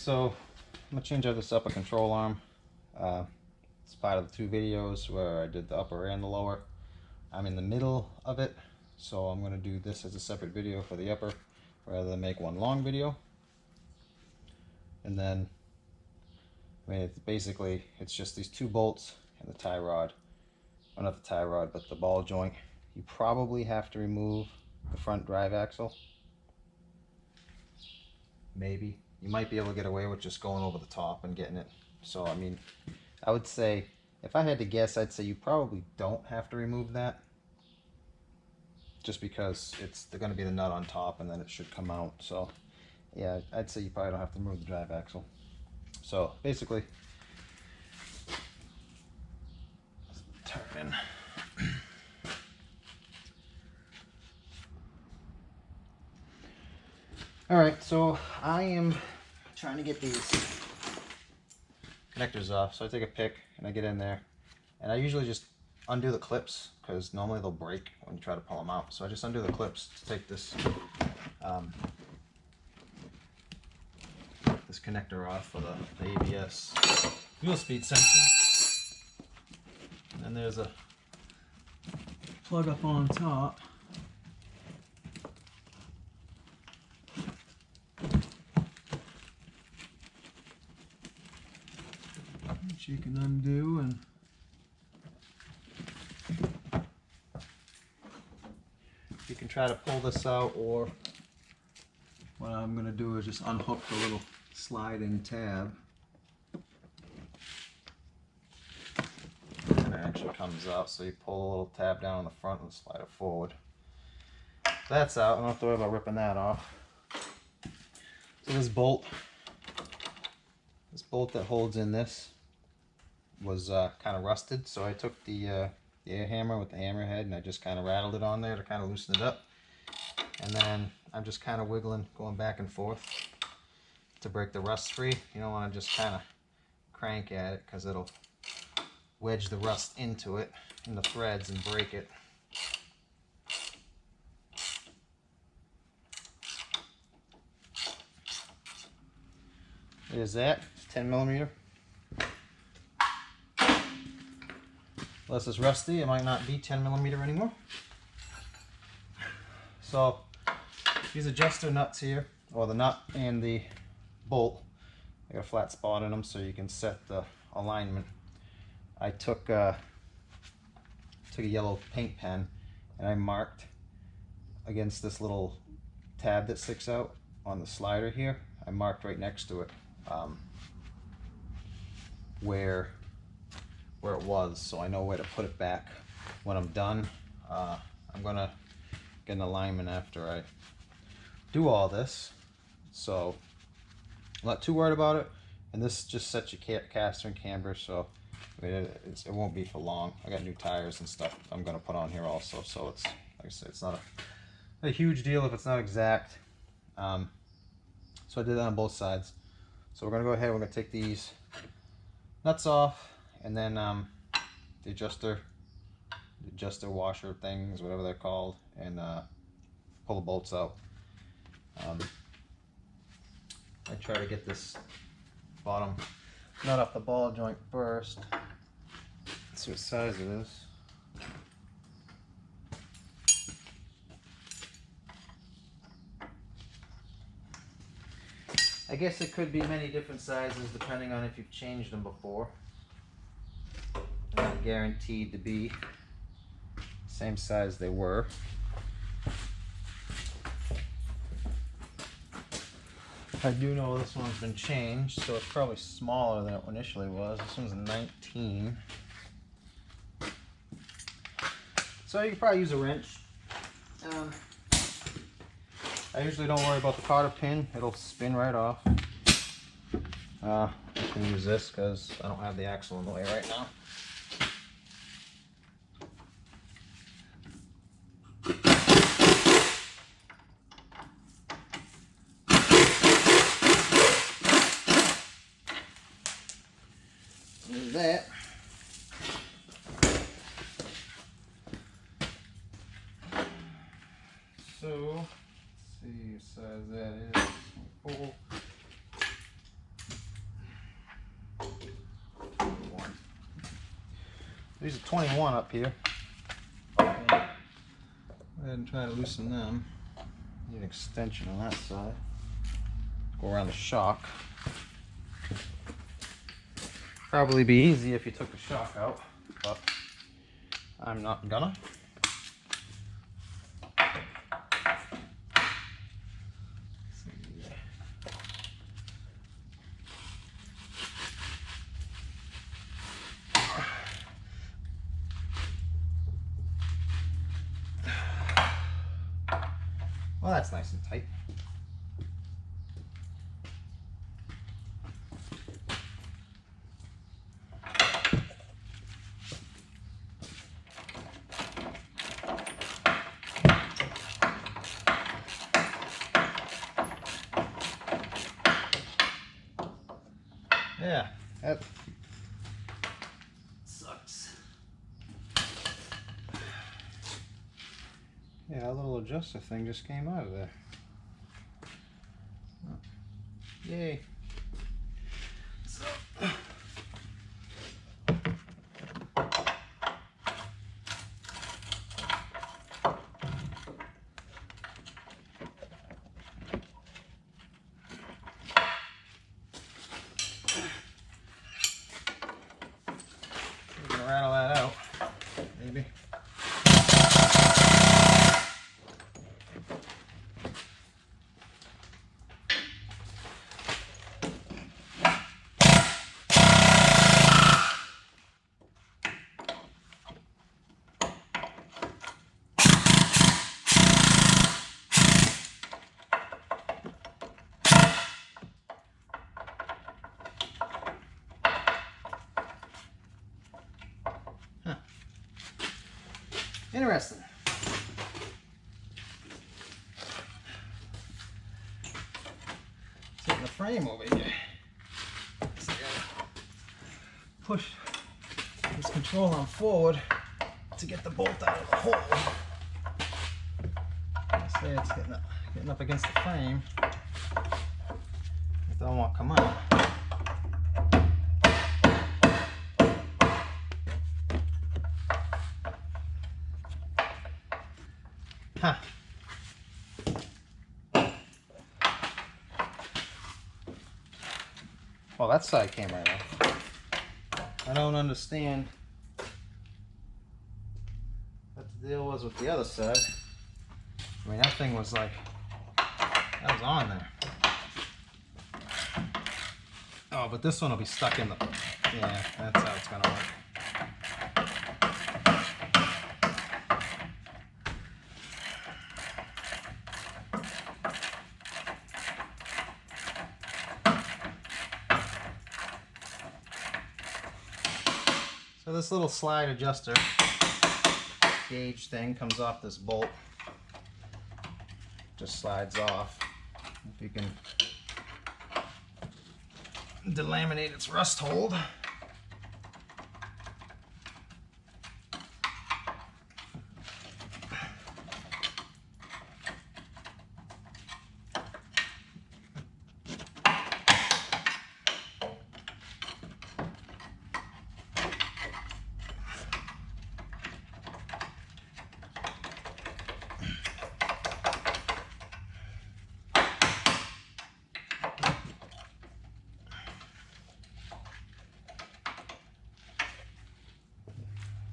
so I'm gonna change out this upper control arm. It's part of the two videos where I did the upper and the lower. I'm in the middle of it, so I'm gonna do this as a separate video for the upper rather than make one long video. And then, I mean, it's just these two bolts and the tie rod. Well, not the tie rod, but the ball joint. You probably have to remove the front drive axle. Maybe. You might be able to get away with just going over the top and getting it. So, I mean, I would say, if I had to guess, I'd say you probably don't have to remove that. Just because they're going to be the nut on top and then it should come out. So, yeah, I'd say you probably don't have to remove the drive axle. So, basically, turn in. Alright, so I am trying to get these connectors off. So I take a pick and I get in there. And I usually just undo the clips because normally they'll break when you try to pull them out. So I just undo the clips to take this this connector off for the ABS wheel speed sensor. And then there's a plug up on top. Which you can undo, and you can try to pull this out, or what I'm going to do is just unhook the little slide-in tab. And it actually comes out, so you pull a little tab down on the front and slide it forward. That's out. I don't have to worry about ripping that off. So this bolt that holds in this was kind of rusted, so I took the air hammer with the hammer head and I just kind of rattled it on there to kind of loosen it up. And then I'm just kind of wiggling, going back and forth to break the rust free. You don't want to just kind of crank at it because it'll wedge the rust into it, in the threads, and break it. There's that. It's 10 millimeter. Unless it's rusty, it might not be 10 millimeter anymore. So these adjuster nuts here, or the nut and the bolt, they got a flat spot in them so you can set the alignment. I took a yellow paint pen and I marked against this little tab that sticks out on the slider here. I marked right next to it where it was, so I know where to put it back when I'm done. I'm gonna get an alignment after I do all this, so I'm not too worried about it. And this just sets your caster and camber, so I mean, it won't be for long. I got new tires and stuff I'm gonna put on here also, so it's, like I said, it's not a huge deal if it's not exact. So I did that on both sides. So we're gonna go ahead, we're gonna take these nuts off, and then the adjuster washer things, whatever they're called, and pull the bolts out. I try to get this bottom nut off the ball joint first. Let's see what size it is. I guess it could be many different sizes depending on if you've changed them before. They're not guaranteed to be the same size they were. I do know this one's been changed, so it's probably smaller than it initially was. This one's a 19. So you could probably use a wrench. I usually don't worry about the cotter pin. It'll spin right off. I can use this because I don't have the axle in the way right now. There's that. So, let's see what size that is. These are 21 up here. Go ahead and try to loosen them. Need an extension on that side. Go around the shock. Probably be easy if you took the shock out, but I'm not gonna. Well, that's nice and tight. Yeah, that sucks. Yeah, a little adjuster thing just came out of there. Oh. Yay. So. We're gonna rattle that out, maybe. Huh. Interesting. It's hitting the frame over here. So I gotta push this control arm forward to get the bolt out of the hole. I say it's getting up against the frame. It don't want to come out. Huh. Well, that side came right off. I don't understand what the deal was with the other side. I mean, that thing was like, that was on there. Oh, but this one will be stuck in the, yeah, that's how it's gonna work. So this little slide adjuster gauge thing comes off this bolt. Just slides off. If you can delaminate its rust hold.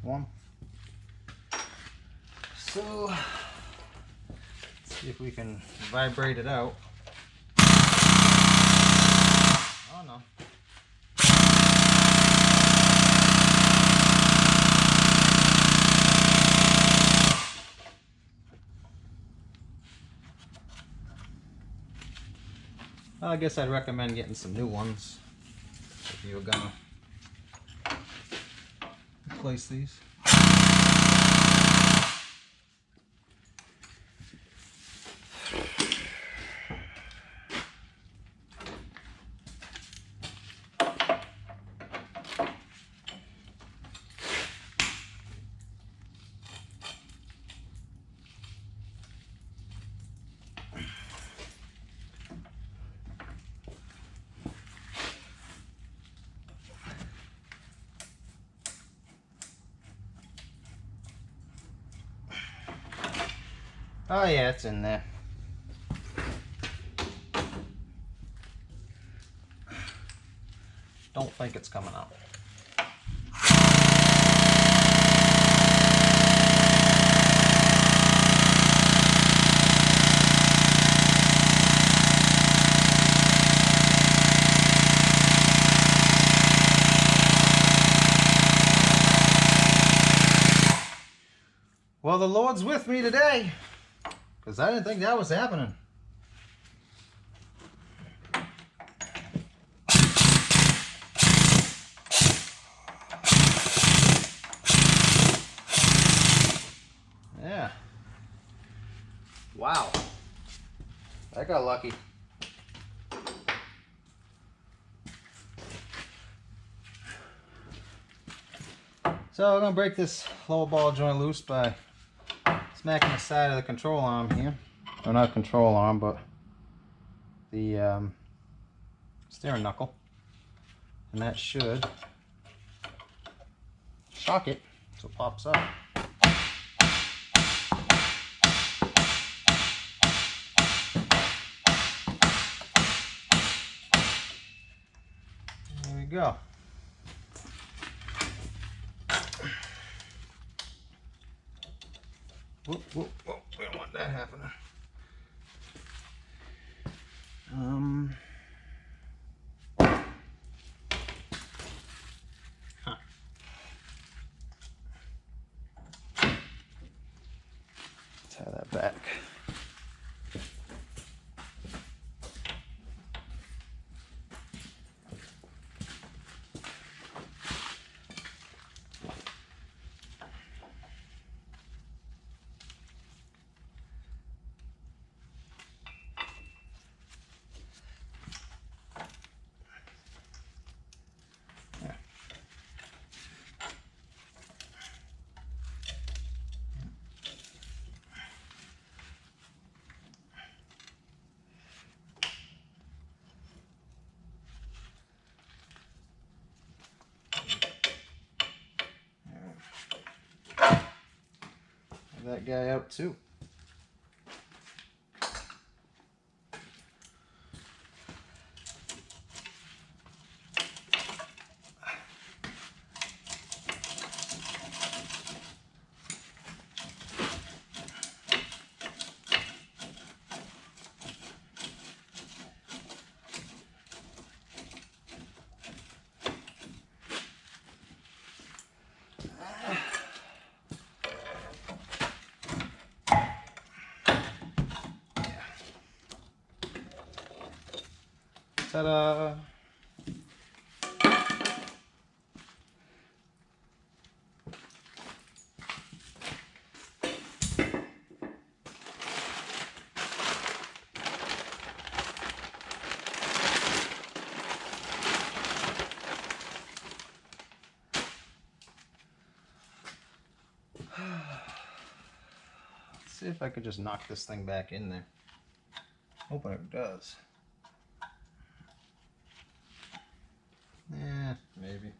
One. So let's see if we can vibrate it out. Oh no. Well, I guess I'd recommend getting some new ones if you were gonna replace these. Oh yeah, it's in there. Don't think it's coming out. Well, the Lord's with me today, because I didn't think that was happening. Yeah. Wow. I got lucky. So I'm going to break this lower ball joint loose by smacking the side of the control arm here. Or not control arm, but the steering knuckle. And that should shock it so it pops up. There we go. Whoop, whoop, whoop. We don't want that happening. Tie that back. That guy out too. Ta-da! Let's see if I could just knock this thing back in there. Hoping it does. Yeah, maybe.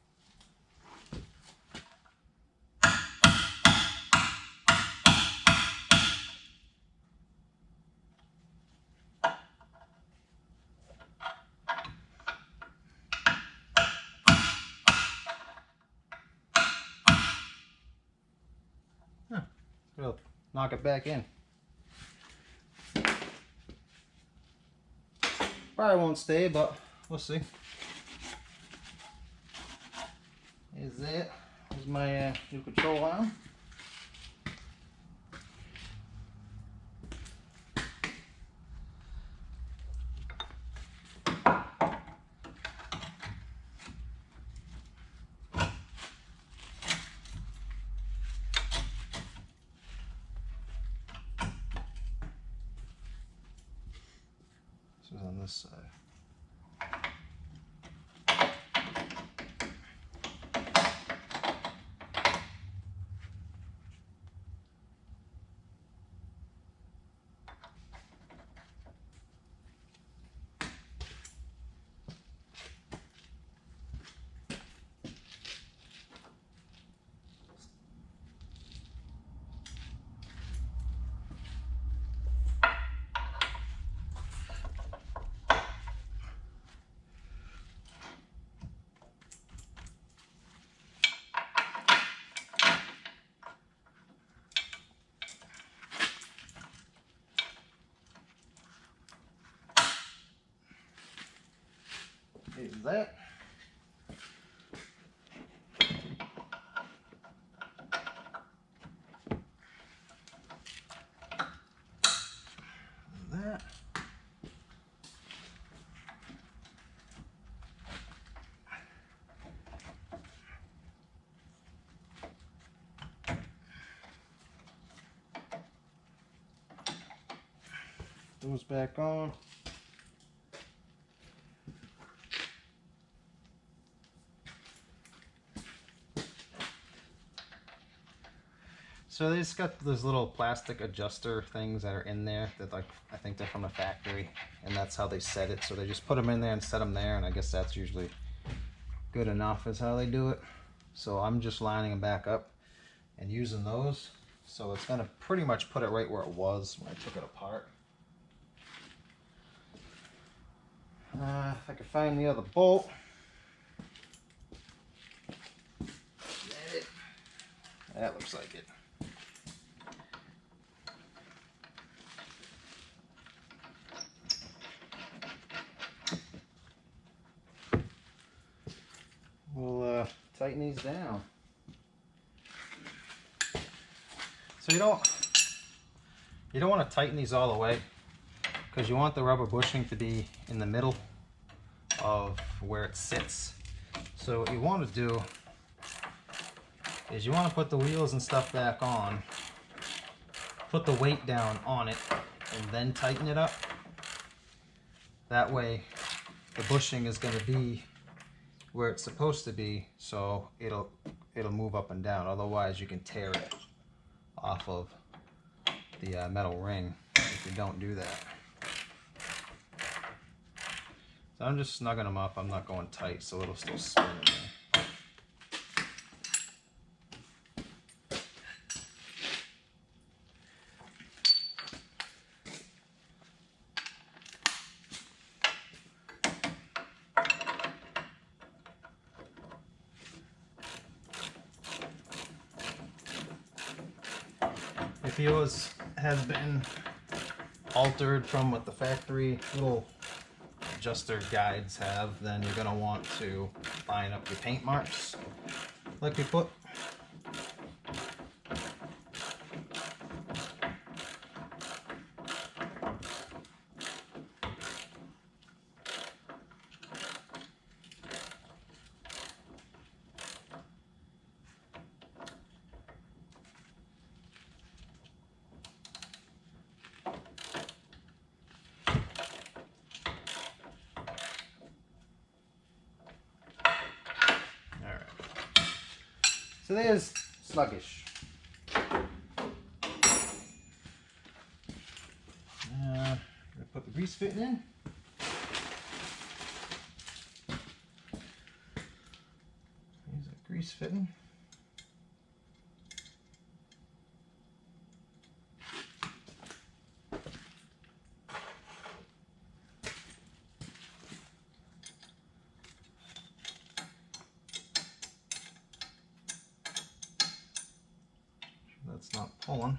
Huh. We'll knock it back in. Probably won't stay, but we'll see. Is it? Here's my new control arm. This is on this side. that. That. Those back on. So they just got those little plastic adjuster things that are in there that, like, I think they're from the factory, and that's how they set it. So they just put them in there and set them there, and I guess that's usually good enough is how they do it. So I'm just lining them back up and using those. So it's gonna pretty much put it right where it was when I took it apart. If I can find the other bolt. That looks like it. We'll tighten these down. So you don't want to tighten these all the way, because you want the rubber bushing to be in the middle of where it sits. So what you want to do is you want to put the wheels and stuff back on, put the weight down on it, and then tighten it up. That way the bushing is going to be where it's supposed to be, so it'll move up and down. Otherwise you can tear it off of the metal ring if you don't do that. So I'm just snugging them up. I'm not going tight, so it'll still spin in there. If yours has been altered from what the factory little adjuster guides have, then you're going to want to line up your paint marks like we put. So there's sluggish. Gonna put the grease fitting in. Here's a grease fitting. That's not pulling.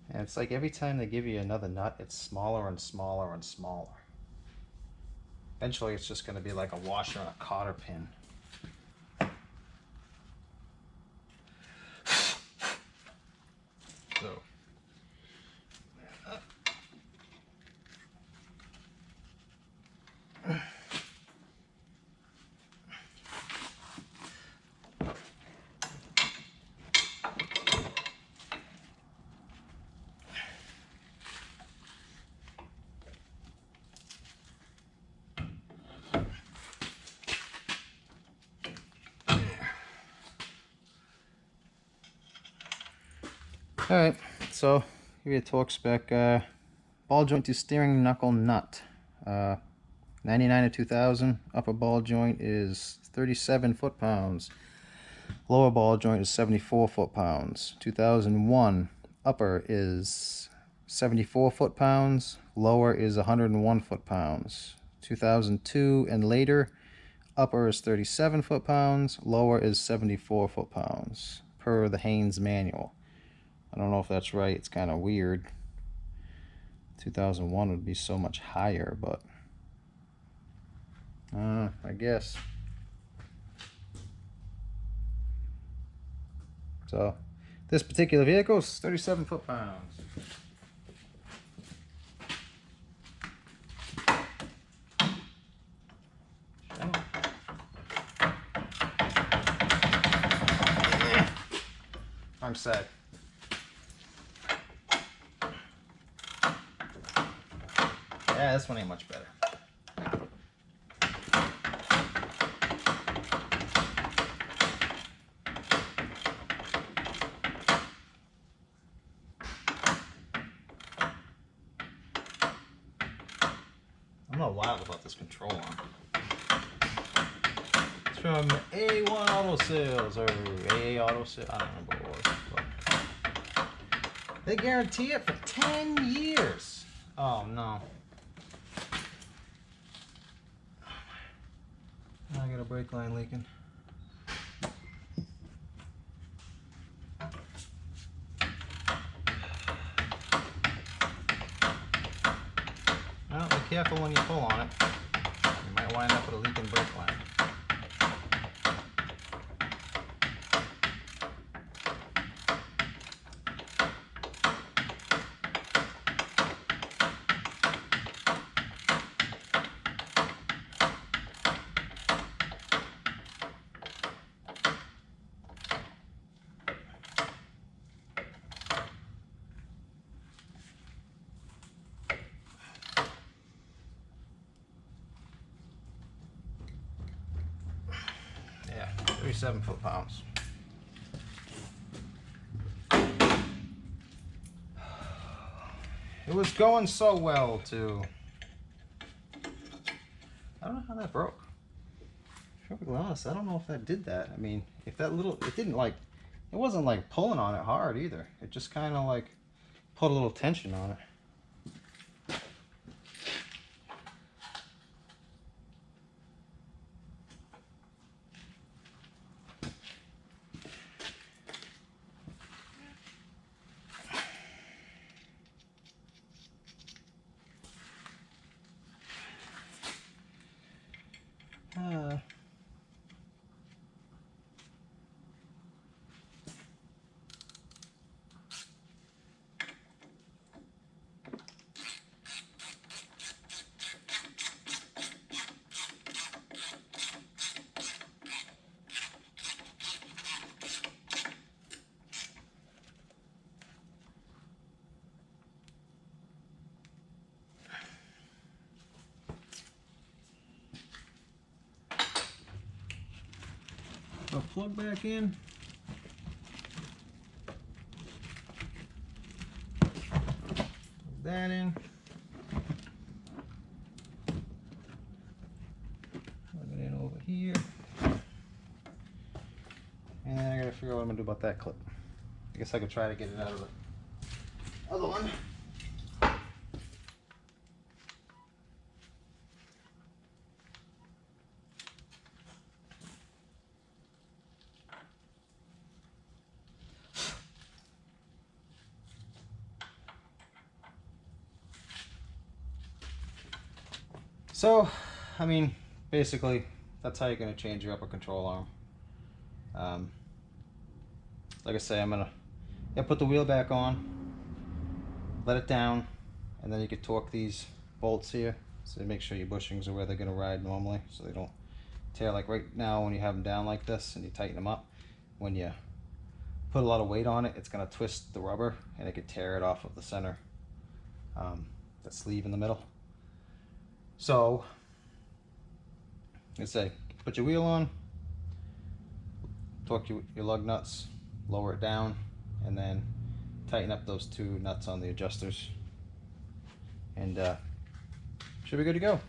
And it's like every time they give you another nut, it's smaller and smaller and smaller. Eventually it's just going to be like a washer on a cotter pin. So, alright, so give you a torque spec. Ball joint to steering knuckle nut. 99 to 2000. Upper ball joint is 37 foot-pounds. Lower ball joint is 74 foot-pounds. 2001. Upper is 74 foot-pounds. lower is 101 foot-pounds. 2002 and later, upper is 37 foot-pounds, lower is 74 foot-pounds, per the Haynes manual. I don't know if that's right. It's kind of weird. 2001 would be so much higher, but I guess. So this particular vehicle is 37 foot-pounds. Wrong side. Yeah, this one ain't much better. I'm not wild about this control arm. It's from A1 Auto Sales or AA Auto Sales. I don't remember what it was. But they guarantee it for 10 years. Oh no. I got a brake line leaking. Well, be careful when you pull on it. You might wind up with a leaking brake line. Yeah, 37 foot-pounds. It was going so well too. I don't know how that broke. Perfectly honest, I don't know if that did that. I mean, if that little, it didn't like, it wasn't like pulling on it hard either. It just kind of like put a little tension on it. I'll plug back in. Plug that in. Plug it in over here. And then I gotta figure out what I'm gonna do about that clip. I guess I could try to get it out of the other one. So, I mean, basically, that's how you're going to change your upper control arm. Like I say, I'm going to put the wheel back on, let it down, and then you can torque these bolts here. So make sure your bushings are where they're going to ride normally, so they don't tear. Like right now when you have them down like this and you tighten them up, when you put a lot of weight on it, it's going to twist the rubber and it could tear it off of the center, that sleeve in the middle. So, let's say, put your wheel on, torque your lug nuts, lower it down, and then tighten up those two nuts on the adjusters, and should be good to go.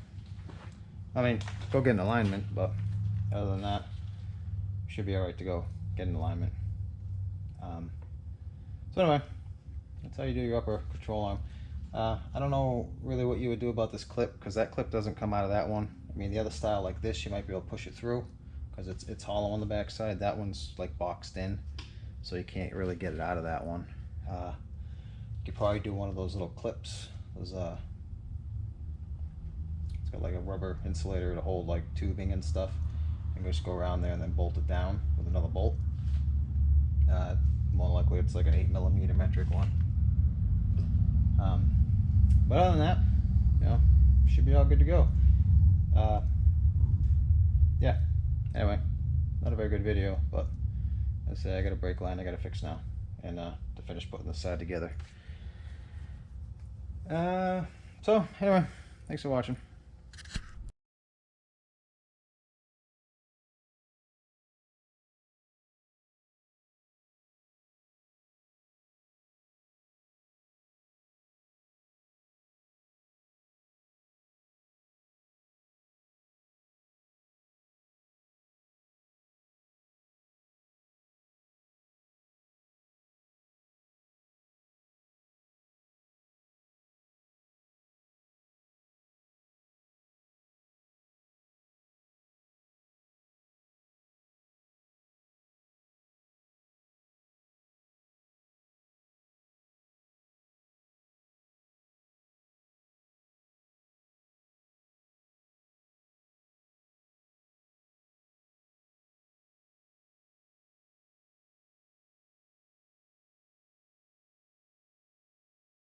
I mean, go get an alignment, but other than that, should be alright to go get an alignment. So anyway, that's how you do your upper control arm. I don't know really what you would do about this clip, because that clip doesn't come out of that one. I mean, the other style like this, you might be able to push it through because it's hollow on the back side. That one's like boxed in, so you can't really get it out of that one. You could probably do one of those little clips. Those it's got like a rubber insulator to hold like tubing and stuff, and just go around there and then bolt it down with another bolt. More likely it's like an 8mm metric one. But other than that, you know, should be all good to go. Yeah, anyway, not a very good video, but let's say I got a brake line I gotta fix now, and to finish putting this side together. So anyway, thanks for watching.